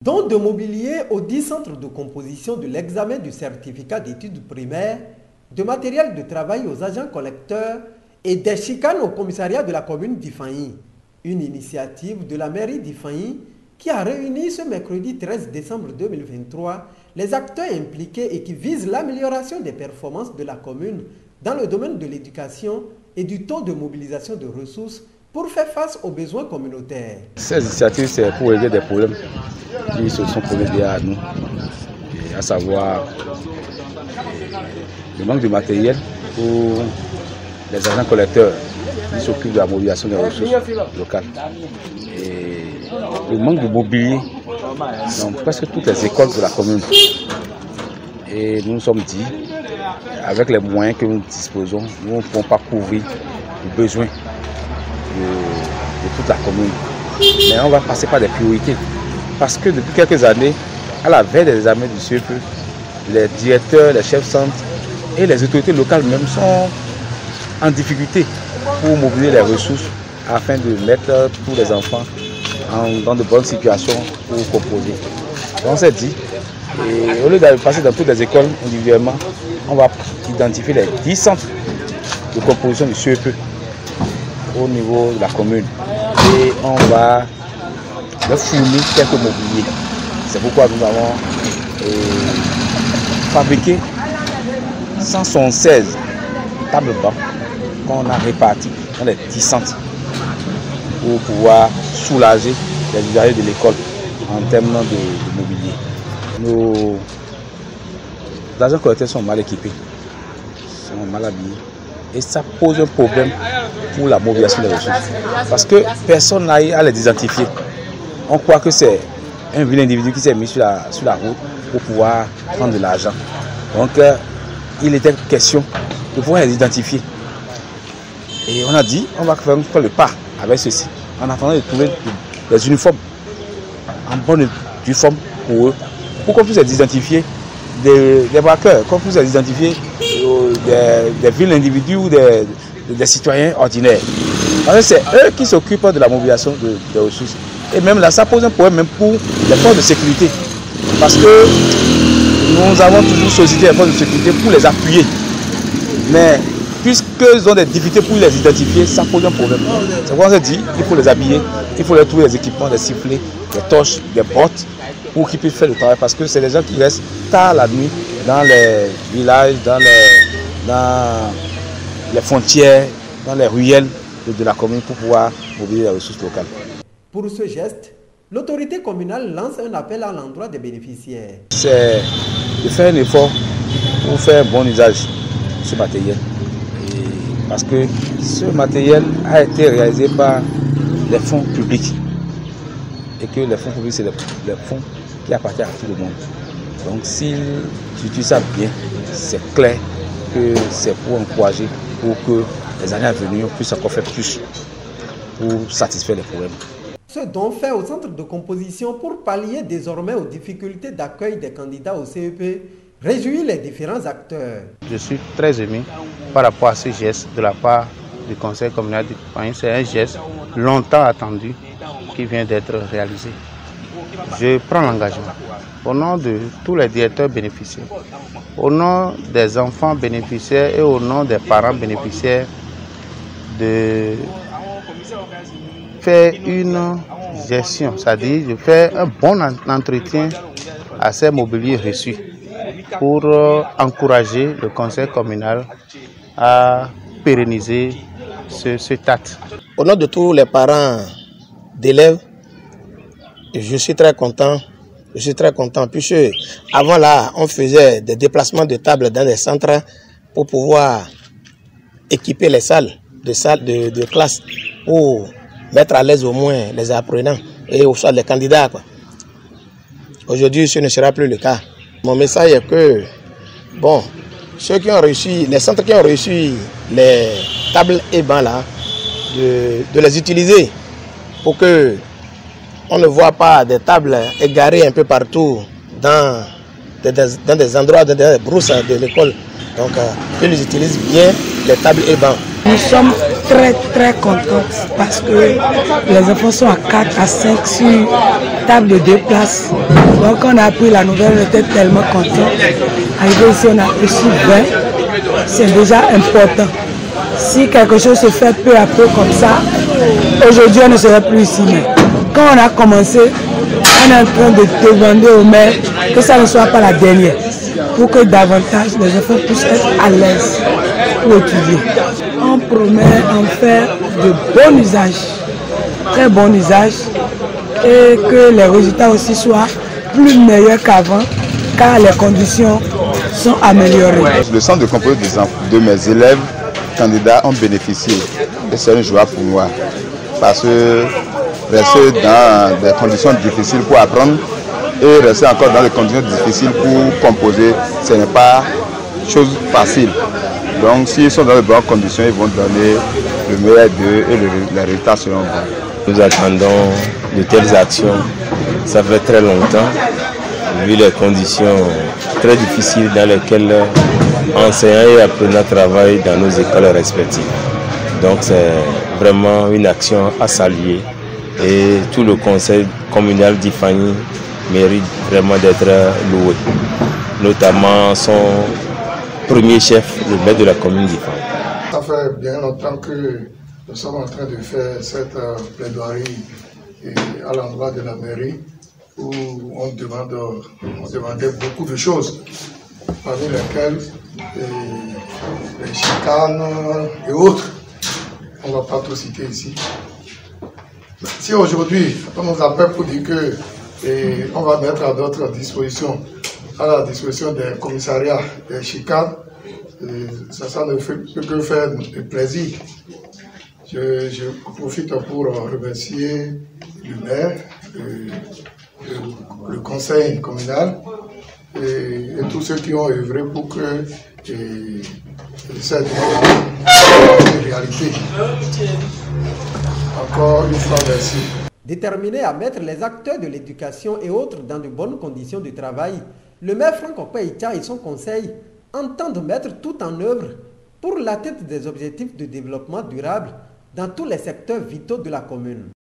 Don de mobilier aux 10 centres de composition de l'examen du certificat d'études primaires, de matériel de travail aux agents collecteurs et des chicanes au commissariat de la commune d'Ifani. Une initiative de la mairie d'Ifani qui a réuni ce mercredi 13 décembre 2023 les acteurs impliqués et qui vise l'amélioration des performances de la commune dans le domaine de l'éducation et du taux de mobilisation de ressources pour faire face aux besoins communautaires. Ces initiatives, c'est pour régler des problèmes qui se sont posés à nous, à savoir le manque de matériel pour les agents collecteurs qui s'occupent de la mobilisation des ressources locales. Et le manque de mobilier dans presque toutes les écoles de la commune. Et nous nous sommes dit, avec les moyens que nous disposons, nous ne pouvons pas couvrir les besoins de toute la commune. Mais on va passer par des priorités. Parce que depuis quelques années, à la veille des examens du CEP, les directeurs, les chefs centres et les autorités locales même sont en difficulté pour mobiliser les ressources afin de mettre tous les enfants dans de bonnes situations pour composer. Donc on s'est dit, et au lieu d'aller passer dans toutes les écoles individuellement, on va identifier les 10 centres de composition du CEP au niveau de la commune. Et on va leur fournir quelques mobiliers. C'est pourquoi nous avons fabriqué 176 tables bancs qu'on a réparties dans les 10 centres pour pouvoir soulager les usagers de l'école en termes de mobilier. Nos agents collecteurs sont mal équipés, sont mal habillés et ça pose un problème pour la mobilisation des ressources parce que personne n'a à les identifier. On croit que c'est un vilain individu qui s'est mis sur la route pour pouvoir prendre de l'argent. Donc il était question de pouvoir les identifier. Et on a dit, on va faire le pas avec ceci, en attendant de trouver des uniformes, en bonne uniforme pour eux, pour qu'on puisse les identifier des braqueurs, qu'on puisse les identifier des vilains individus ou des citoyens ordinaires. C'est eux qui s'occupent de la mobilisation des ressources. Et même là, ça pose un problème même pour les forces de sécurité. Parce que nous avons toujours sollicité les forces de sécurité pour les appuyer. Mais puisqu'ils ont des difficultés pour les identifier, ça pose un problème. C'est pourquoi on s'est dit, il faut les habiller, il faut leur trouver des équipements, des sifflets, des torches, des bottes, pour qu'ils puissent faire le travail. Parce que c'est des gens qui restent tard la nuit dans les villages, dans les frontières, dans les ruelles de la commune pour pouvoir mobiliser les ressources locales. Pour ce geste, l'autorité communale lance un appel à l'endroit des bénéficiaires. C'est de faire un effort pour faire un bon usage de ce matériel. Parce que ce matériel a été réalisé par les fonds publics. Et que les fonds publics, c'est les fonds qui appartiennent à tout le monde. Donc si tu utilises ça bien, c'est clair que c'est pour encourager, pour que les années à venir puissent encore faire plus pour satisfaire les problèmes. Ce don fait au centre de composition pour pallier désormais aux difficultés d'accueil des candidats au CEP réjouit les différents acteurs. Je suis très ému par rapport à ce geste de la part du conseil communal d'Ifani. C'est un geste longtemps attendu qui vient d'être réalisé. Je prends l'engagement au nom de tous les directeurs bénéficiaires, au nom des enfants bénéficiaires et au nom des parents bénéficiaires de faire une gestion, c'est-à-dire de faire un bon entretien à ces mobiliers reçus pour encourager le conseil communal à pérenniser cet acte. Au nom de tous les parents d'élèves, je suis très content. Puisque avant là, on faisait des déplacements de tables dans les centres pour pouvoir équiper les salles de classe pour mettre à l'aise au moins les apprenants et au soit les candidats. Aujourd'hui, ce ne sera plus le cas. Mon message est que, bon, ceux qui ont reçu, les centres qui ont reçu les tables et bancs là, de les utiliser pour que on ne voit pas des tables égarées un peu partout dans des endroits, dans des brousses de l'école. Donc, qu'ils utilisent bien les tables et bancs. Nous sommes très contents parce que les enfants sont à 4 à 5 sur table de 2 places. Donc on a appris la nouvelle, on était tellement contents. Arrivé ici, on a reçu 20. C'est déjà important. Si quelque chose se fait peu à peu comme ça, aujourd'hui on ne serait plus ici. Mais quand on a commencé, on est en train de demander au maire que ça ne soit pas la dernière, pour que davantage les enfants puissent être à l'aise pour étudier. On promet en faire de bon usage, très bon usage, et que les résultats aussi soient plus meilleurs qu'avant, car les conditions sont améliorées. Le centre de composition de mes élèves candidats ont bénéficié, et c'est une joie pour moi, parce que rester dans des conditions difficiles pour apprendre et rester encore dans des conditions difficiles pour composer, ce n'est pas chose facile. Donc s'ils sont dans de bonnes conditions, ils vont donner le meilleur d'eux et les résultats seront bons. Nous attendons de telles actions, ça fait très longtemps, vu les conditions très difficiles dans lesquelles enseignants et apprenants travaillent dans nos écoles respectives. Donc c'est vraiment une action à saluer et tout le conseil communal d'Ifani mérite vraiment d'être loué, notamment son premier chef, le maire de la commune d'Ifani. Ça fait bien longtemps que nous sommes en train de faire cette plaidoirie à l'endroit de la mairie où on demandait beaucoup de choses, parmi lesquelles les chicanes et autres. On ne va pas tout citer ici. Si aujourd'hui on nous appelle pour dire que on va mettre à notre disposition, à la disposition des commissariats des chicanes, ça ne fait que faire plaisir. Je profite pour remercier le maire, le conseil communal et tous ceux qui ont œuvré pour que cette réalité. Encore une fois, merci. Déterminé à mettre les acteurs de l'éducation et autres dans de bonnes conditions de travail, le maire Franck Okpa-Icha et son conseil entendent mettre tout en œuvre pour l'atteinte des objectifs de développement durable dans tous les secteurs vitaux de la commune.